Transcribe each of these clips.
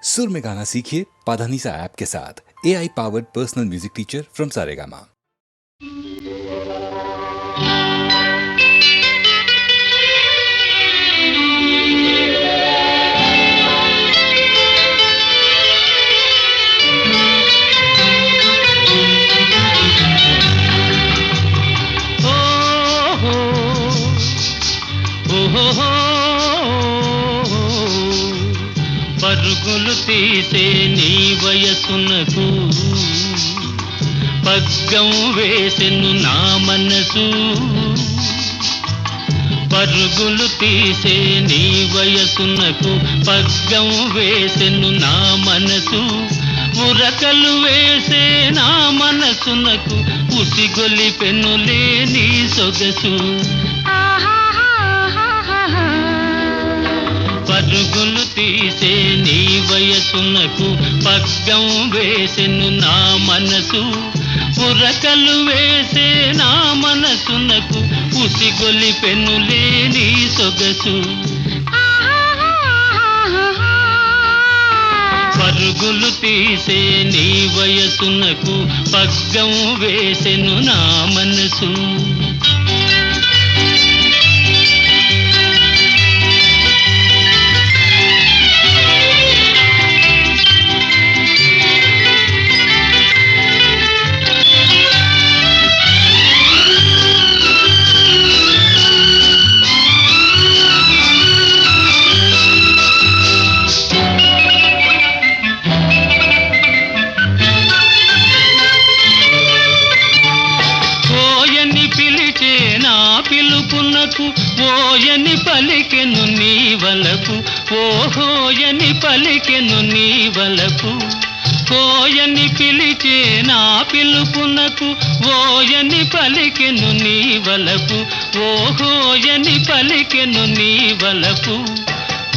सुर में गाना सीखिए पाधानीसा ऐप के साथ। AI powered personal music teacher from Saregama. పరుగులు తీసే నీ వయసునకు పగ్గం వేసెను నా మనసు. పరుగులు తీసే నీ వయసునకు పగ్గం వేసెను నా మనసు. ఉరకలు వేసే నా మనసునకు ఉసిగొలిపెనులే నీ సొగసు. పరుగులు తీసే నీ వయసునకు పగ్గం వేసెను నా మనసు. ఉరకలు వేసే నా మనసునకు ఉసిగొలిపెనులే నీ సొగసు. పరుగులు తీసే నీ వయసునకు పగ్గం వేసెను నా మనసు. పిలుపునకు ఓయని పలికెను నీ వలపు. ఓహోయని పలికెను నీ వలపు. ఓయని పిలిచే నా పిలుపునకు ఓయని పలికెను నీ వలపు. ఓహోయని పలికెను నీ వలపు.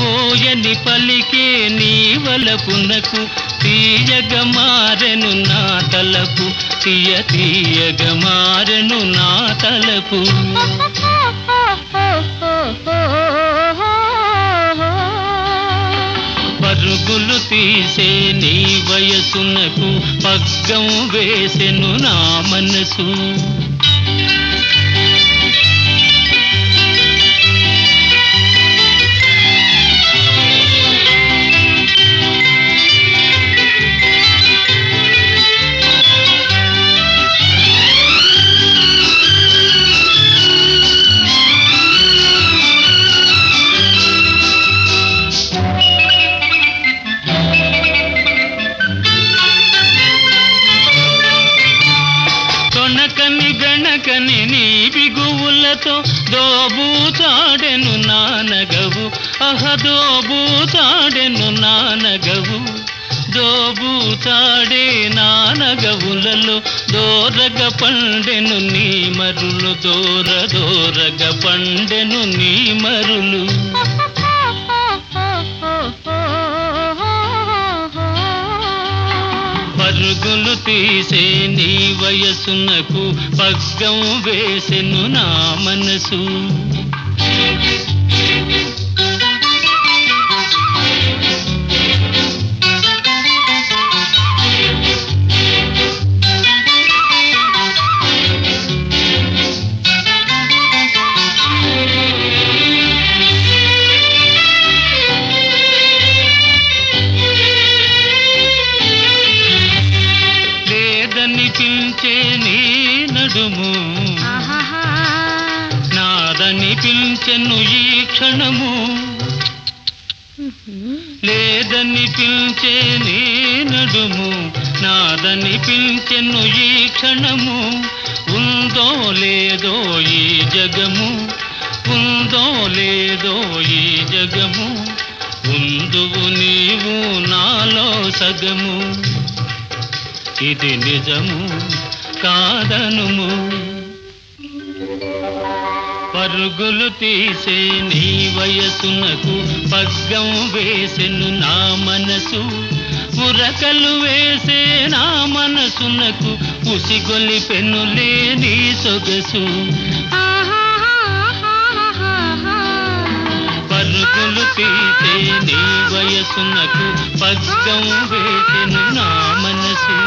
ఓయని పలికే నీ వలపునకు తీయగ మారెను నా తలపు. తీయగ మారెను నా తలపు. పరుగులు తీసే నీ వయసునకు పగ్గం వేసెను నా మనసు. గణకని నీ బిగువులతో దోబూచాడెను నానగవు. దోబూచాడెను నానగవు. దోబూచాడే నానగవులలో దోరగ పండెను నీ మరులు. దోరగ పండెను నీ మరులు. పరుగులు తీసే నీ వయసునకు పగ్గం వేసెను నా మనసు. పిలిచే నీ నడుము నాదని పిలిచెను ఈ క్షణము. లేదని పిలిచే నీ నడుము నాదని పిలిచెను ఈ క్షణము. ఉందో లేదో ఈ జగము. ఉందో లేదో ఈ జగము. ఉందువు నీవు నాలో సగము. ఇది నిజము కాదనుము. పరుగులు తీసే నీ వయసునకు పగ్గం వేసెను నా మనసు. ఉరకలు వేసే నా మనసునకు ఉసిగొలిపెనులే నీ సొగసు. పరుగు పరుగులు తీసే నీ వయసునకు పగ్గం వేసెను నా మనసు.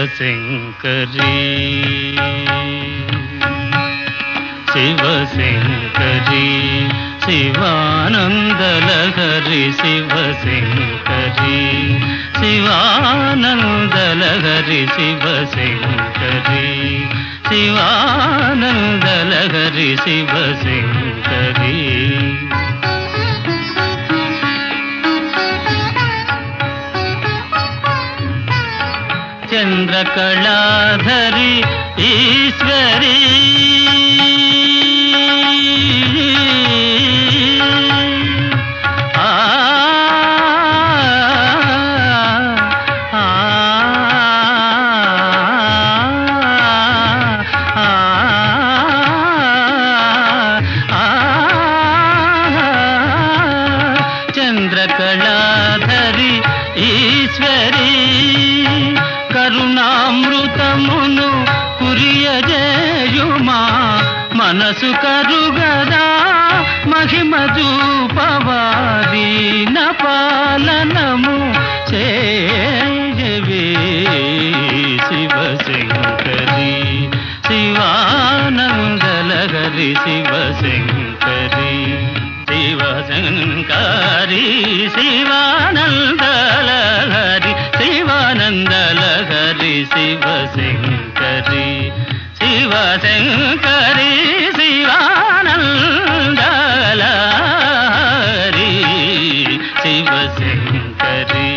శివశంకరీ శివశంకరీ శివానందలహరి శివశంకరీ శివానందలహరి శివశంకరీ శివానందలహరి శివశంకరీ. చంద్రకళాధరి ఈశ్వరీ చంద్రకళాధరి ఈశ్వరీ కరుణామృతమును కురియజేయుమా మనసు కరుగదా మహిమ చూపవాదీన పాలనము చేయవే శివశంకరీ శివానందలహరి శివశంకరీ శివశంకరీ శివానందలహరి శివానందలహరి శివశంకరీ శివశంకరీ శివానందలహరి శివశంకరీ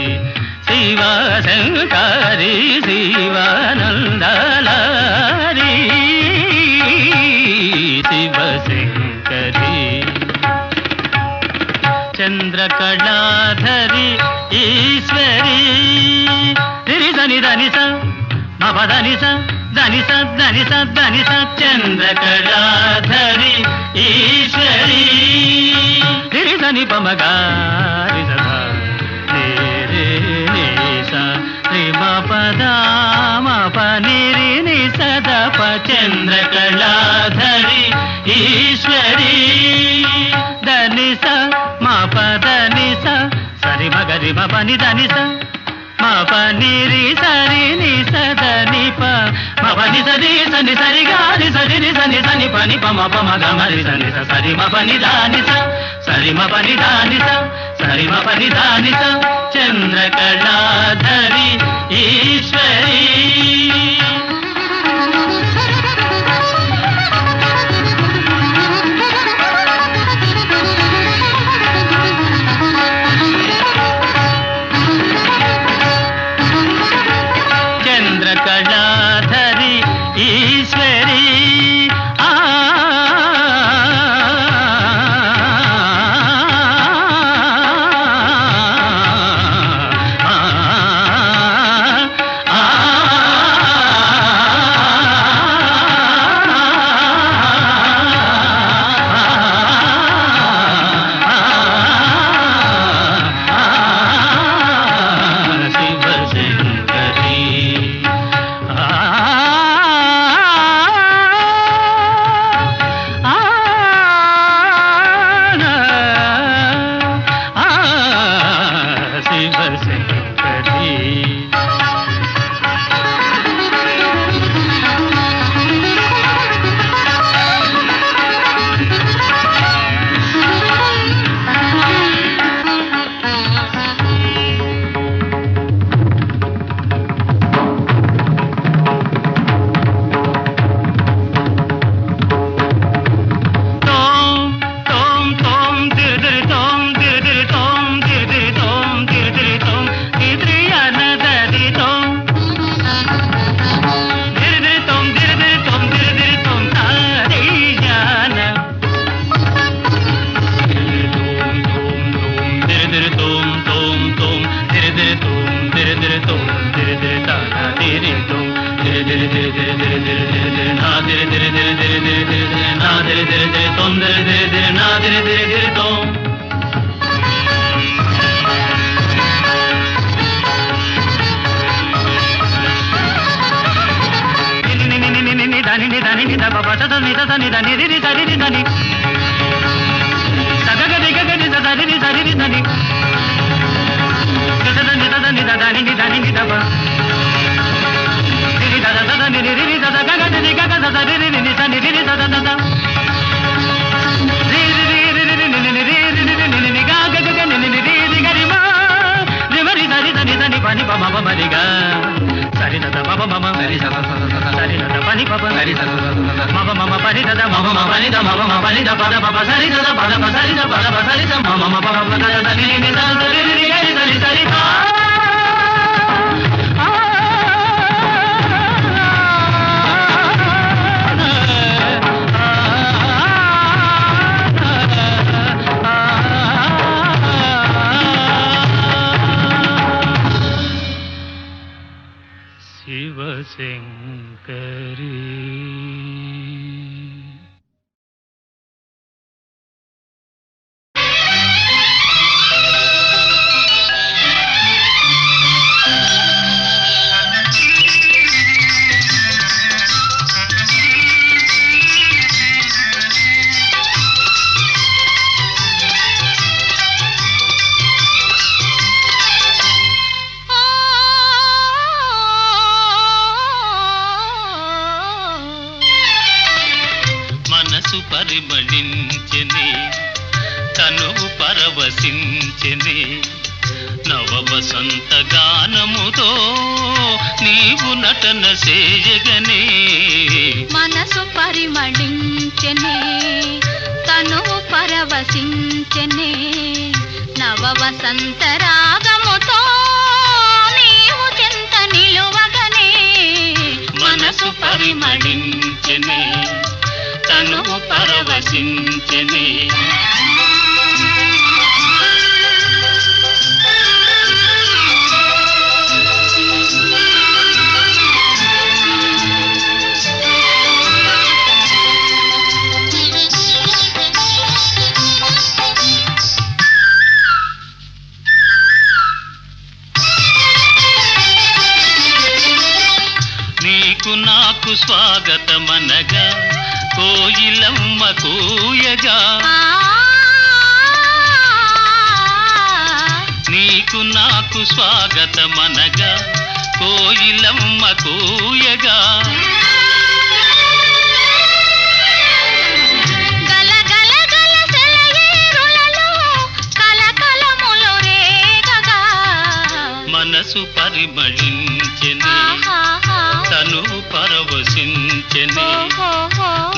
శివశంకరీ శివానందలహరి శివశంకరీ. చంద్రకళాధరి ఈశ్వరీ ధని ధని స మపధని స ధని స ధని స ధని స చంద్రకళాధరి ఈశ్వరీ ధని పమగారి సదా రే రే ని స రి మ పద మ ప ని రి ని సద ప చంద్రకళాధరి ఈశ్వరీ ధని స మ పద ని స సరి మ గరి మ ప ని ధని స మ ప ని రి సరి ని సద ని ప మ ప ని సరి సని సరి గా ని సరి ని సని సని ప ని ప మ ప మ గ మ రి సని స సరి మ ప ని ధ ని స సరి మ ప ని ధ ని స సరి మ ప ని ధ ని స చంద్రకళాధరి ఈశ్వరీ. చంద్రకళాధరి ఈశ్వరీ ఆ ఆ దని దని దని రి దని రి దని సగగ దిగ గని దని రి దని రి దని దని దని దని దని ని దబ రి ద ద దని రి రి ద గ గ ని గ గ ద రి రి ని దని రి రి ద ద ద రి రి రి రి రి ని ని రి రి ని ని గ గ గ ని ని రి రి గ రి మా రి మ రి దని దని దని పని ప మ ప మ రి గ సరి ద ద మ ప మ మ సరి స సరి ద ద పని ప ప సరి ద మ ప మ మ పని ద ద మ ప మ పని ద మ ప మ పని ద ప ద ప ప సరి ద ద ప ద ప సరి ద ప ద ప సరి ద మ మ మ ప మ ద ద ని ని ద ద రి రి గ రి సరి సరి ద శివశంకరీ పరిమళించెని తనువు పరవశించెని నవ వసంత గానముతో నీవు నటన చేయగనే మనసు పరిమళించెని తనువు పరవశించెని నవ వసంత రాగముతో నీవు చెంత నిలువగనే మనసు పరిమళించెని తనువు పరవశించెని నీకు నాకు స్వాగతమనగా కోయిలమ్మ కూయగా నీకు నాకు స్వాగతమనగా కోయిలమ్మ కూయగా గల గల గల సెలయేరులలో కలకలములు రేగగా మనసు పరిమళించెని తనువు పరవశించెని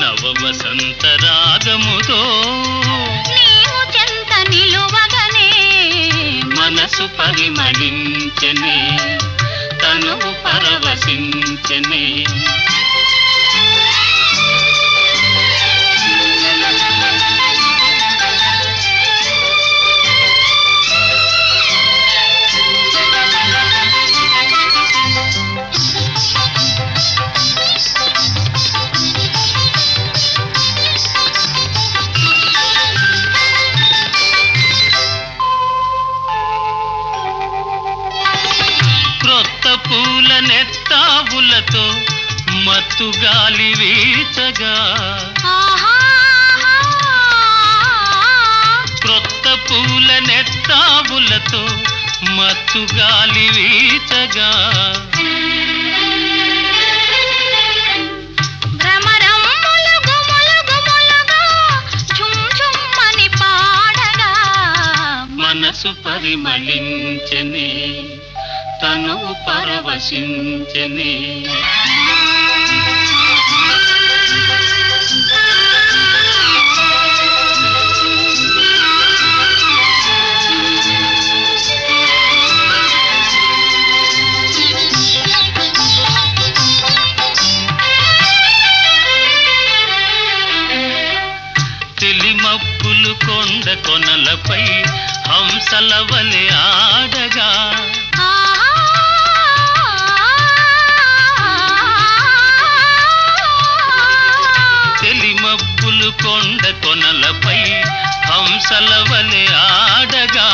నవ వసంత రాగముతో నీవు చెంత నిలువగనే మనసు పరిమళించెని తనువు పరవశించెని క్రొత్త పూల నెత్తావులతో మత్తు గాలి వీచగా క్రొత్త పూల నెత్తావులతో మత్తు గాలి వీచగా మనసు పరిమళించెని తనువు పరవశించెని తెలిమప్పులు కొండ కొనలపై హంసల వలె ఆడగా తెలిమప్పులు కొండ కొనలపై హంసల వలె ఆడగా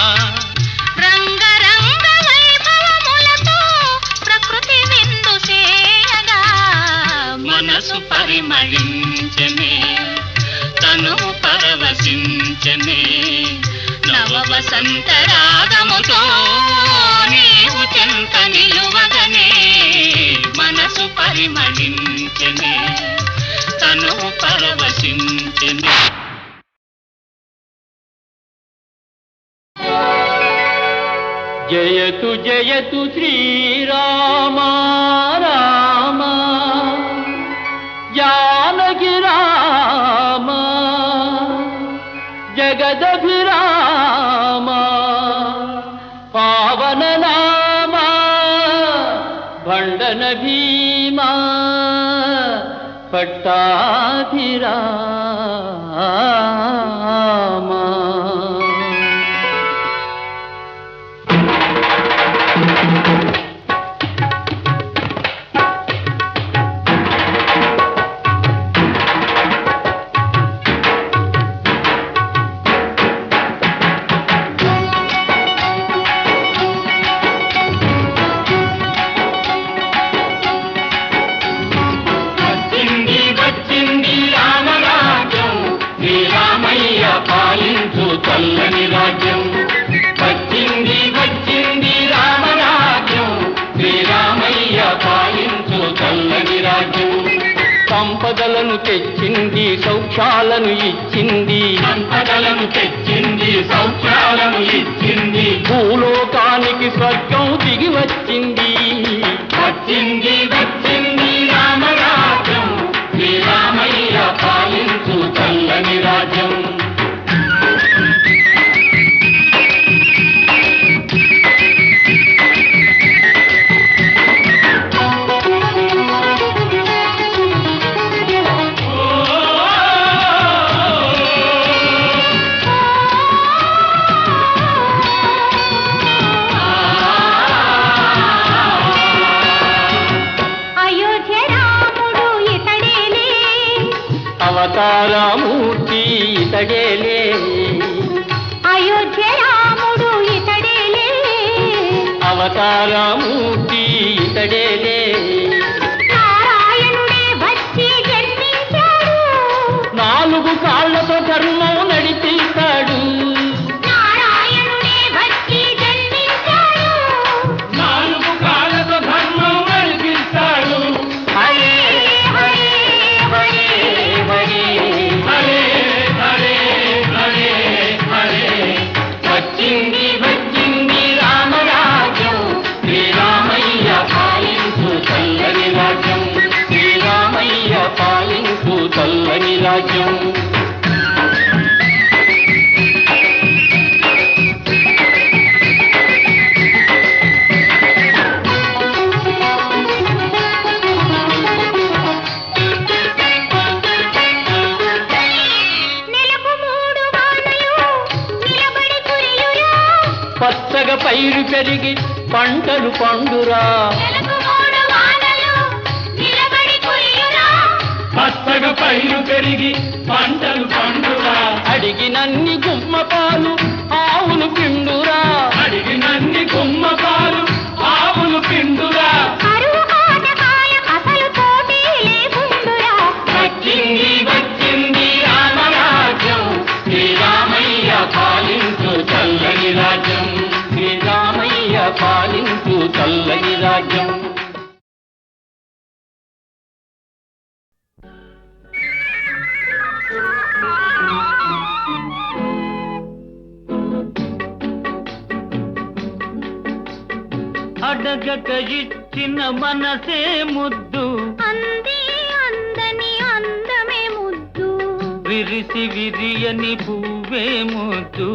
రంగరంగ వైభవములతో ప్రకృతి విందు చేయగా మనసు పరిమళించెని వసంత రాగముతో నీవు చెంత నిలువగనే మనసు పరిమళించెనే తనువు పరవశించెనే. జయతు జయతు శ్రీరామ రామ జానకి రామ జగదభిరామ పావన నామ భండన భీమా పట్టాభిరామ. చల్లని రాజ్యం వచ్చింది వచ్చింది రామరాజ్యం శ్రీరామయ్య పాలించు చల్లని రాజ్యం. సంపదలను తెచ్చింది సౌఖ్యాలను ఇచ్చింది సంపదలను తెచ్చింది సౌఖ్యాలను ఇచ్చింది భూలోకానికి స్వర్గం దిగి వచ్చింది వచ్చింది వచ్చింది రామరాజ్యం శ్రీరామయ్య పాలించు చల్లని రాజ్యం. అవతారమూర్తి ఇతడేలే అయోధ్య రాముడు ఇతడేలే అవతారమూర్తి ఇతడేలే నారాయణుడే వచ్చి జన్మించాడు నాలుగు కాళ్ళతో ధర్మం నడిపిస్తాడు నారాయణుడే వచ్చి జన్మించాడు నాలుగు కాళ్ళతో ధర్మం నడిపిస్తాడు. హరే హరే హరే హరే హరే హరే హరే హరే వచ్చింది వచ్చింది రామరాజ్యం శ్రీరామయ్య పాలించు చల్లని రాజ్యం శ్రీరామయ్య పాలించు చల్లని రాజ్యం. పచ్చగా పైరు పెరిగి పంటలు పండురా పచ్చగా పైరు పెరిగి పంటలు పండురా అడిగినన్ని గుమ్మ పాలు ఆవులు పిండురా అడిగినన్ని గుమ్మ పాలు ఆవులు పిండురా వచ్చింది వచ్చింది రామరాజ్యం శ్రీరామయ్య పాలించు చల్లని రాజ్యం శ్రీరామయ్య పాలించు చల్లని రాజ్యం. అడగక ఇచ్చిన మనసే ముద్దు అంది అందని అందమే ముద్దు విరిసి విరియని పువ్వే ముద్దు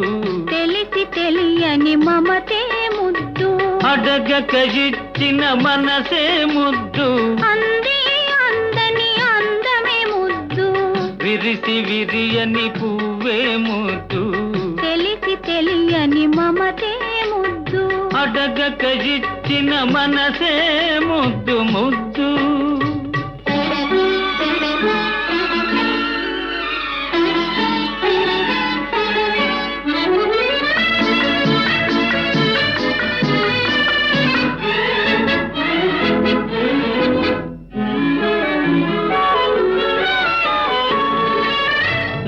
తెలిసి తెలియని మమతే ముద్దు అడగక ఇచ్చిన మనసే ముద్దు అంది అందని అందమే ముద్దు విరిసి విరియని పువ్వే ముద్దు తెలిసి తెలియని మమతే ముద్దు అడగక ఇచ్చిన మనసే ముద్దు ముద్దు.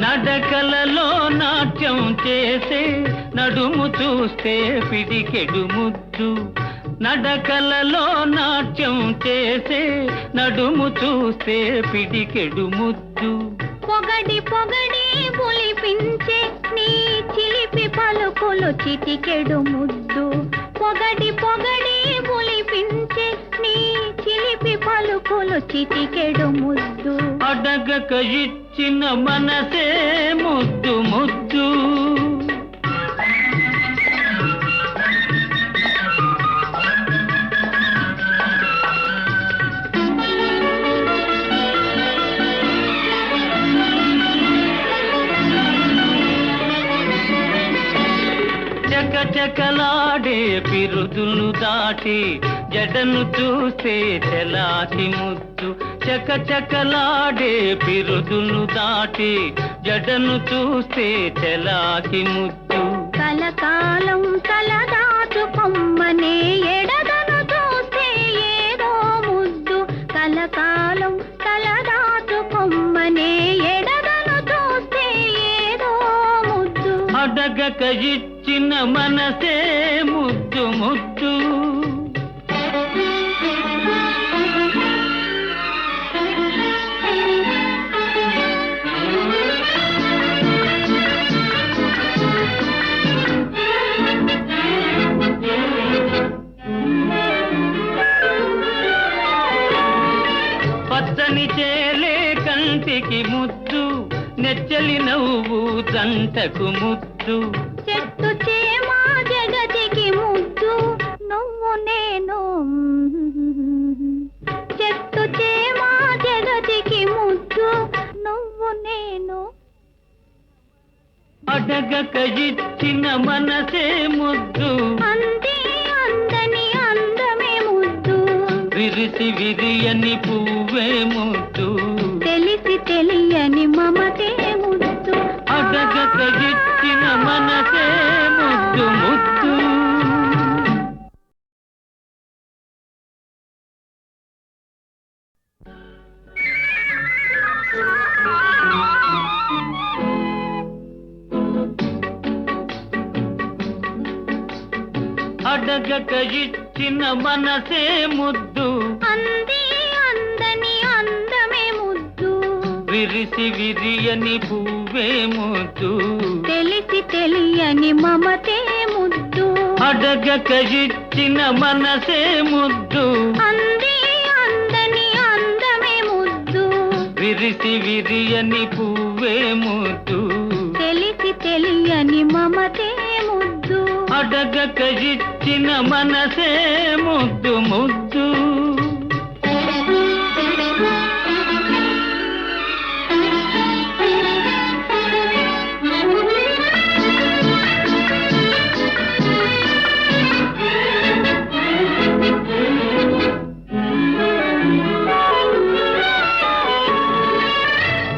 నడకలలో నాట్యం చేసే నడుము చూస్తే పిడికెడు ముద్దు, నడకలలో నాట్యం చేసే నడుము చూస్తే పిడికెడు ముద్దు. పొగడి పొగడి పులిపించే నీ చిలిపి పలుకులు చిటికెడు ముద్దు. పొగడి పొగడి పులిపించే నీ చిలిపి పలుకులు చిటికెడు ముద్దు. అడగక ఇచ్చిన మనసే ముద్దు ముద్దు. చకచకలాడే పిరుదులు దాటి జడను చూస్తే తెలాకి ముద్దు. చకచకలాడే పిరుదులు దాటి జడను చూస్తే తెలాకి ముద్దు. కలకాలం తలదాచుకొమ్మనే ఎడదను చూస్తే ఏదో ముద్దు. కలకాలం తలదాచుకొమ్మనే ఎడదను చూస్తే ఏదో ముద్దు. అడగక ఇచ్చిన మనసే ముద్దు ముద్దు. పచ్చని చేలే కంటికి ముద్దు, నెచ్చలి నవ్వు జంటకు ముద్దు. చెట్టు చేమా జగతికి ముద్దు, నువ్వు నేను. చెట్టు చేమా జగతికి ముద్దు, నువ్వు నేను. అడగక ఇచ్చిన మనసే ముద్దు, అంది అందని అందమే ముద్దు. విరిసి విరియని పువ్వే ముద్దు. తెలిసి తెలియని మమతే ముద్దు. అడగక ఇచ్చిన మనసే ముద్దు ముద్దు. అడగక ఇచ్చిన మనసే ముద్దు, అంది అందని అందమే ముద్దు. విరిసి విరియని పువ్వే ముద్దు. తెలిసి తెలియని మమతే ముద్దు. అడగక ఇచ్చిన మనసే ముద్దు, అంది అందని అందమే ముద్దు. విరిసి విరియని పువ్వే ముద్దు. తెలిసి తెలియని మమతే ముద్దు. అడగక ఇచ్చిన మనసే ముద్దు ముద్దు.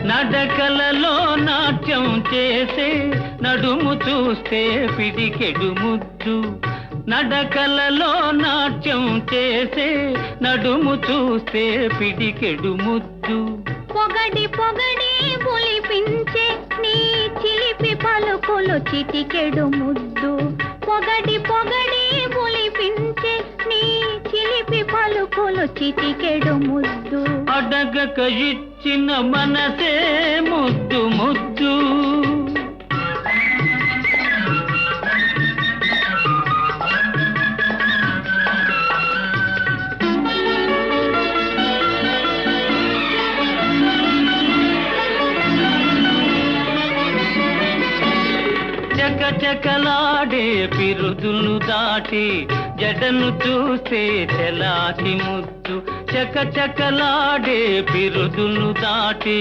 నడకలలో నాట్యం చేసే నడుము చూస్తే పిడికెడు ముద్దు, నడకలలో నాట్యం చేసే నడుము చూస్తే పిడికెడు ముద్దు. పొగడి పొగడి పులిపించే నీ చిలిపి పలుకులు చిటికెడు ముద్దు. పొగడి పొగడి పులిపించే నీ చిలిపి పలుకులు చిటికెడు ముద్దు. అడగక ఇచ్చిన మనసే ముద్దు ముద్దు. చకచకలాడే పిరుదులు దాటి జడను చూస్తే తెలాకి ముద్దు. చకచకలాడే పిరుదులు దాటి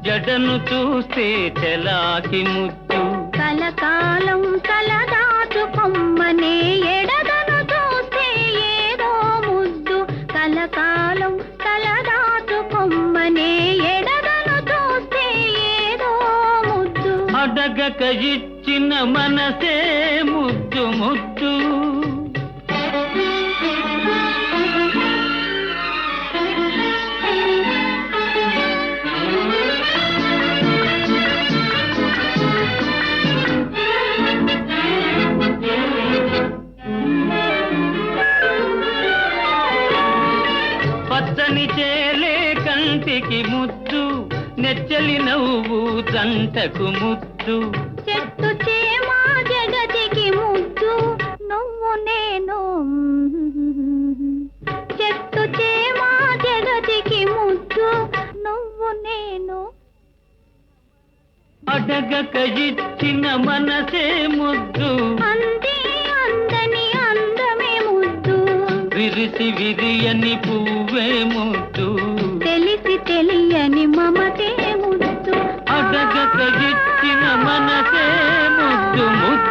జడను చూస్తే తెలాకి ముద్దు. కలకాలం తలదాచుకొమ్మనే ఎడదను చూస్తే ఏదో ముద్దు. కలకాలం తలదాచుకొమ్మనే ఎడదను చూస్తే ఏదో ముద్దు. అడగక ఇచ్చిన మనసే ముద్దు ముద్దు. కంటికి ముద్దు నెచ్చలి నవ్వు జంటకు ముద్దు చెట్టు చేమ జగతికి ముద్దు నువ్వు నేను చెట్టు చేమ జగతికి ముద్దు నువ్వు నేను అడగక ఇచ్చిన మనసే ముద్దు అంది అందని అందమే ముద్దు విరిసి విరియని పువ్వే ముద్దు తెలిసి తెలియని మమతే ముద్దు అడగక ఇచ్చిన మనసే ముద్దు ముద్దు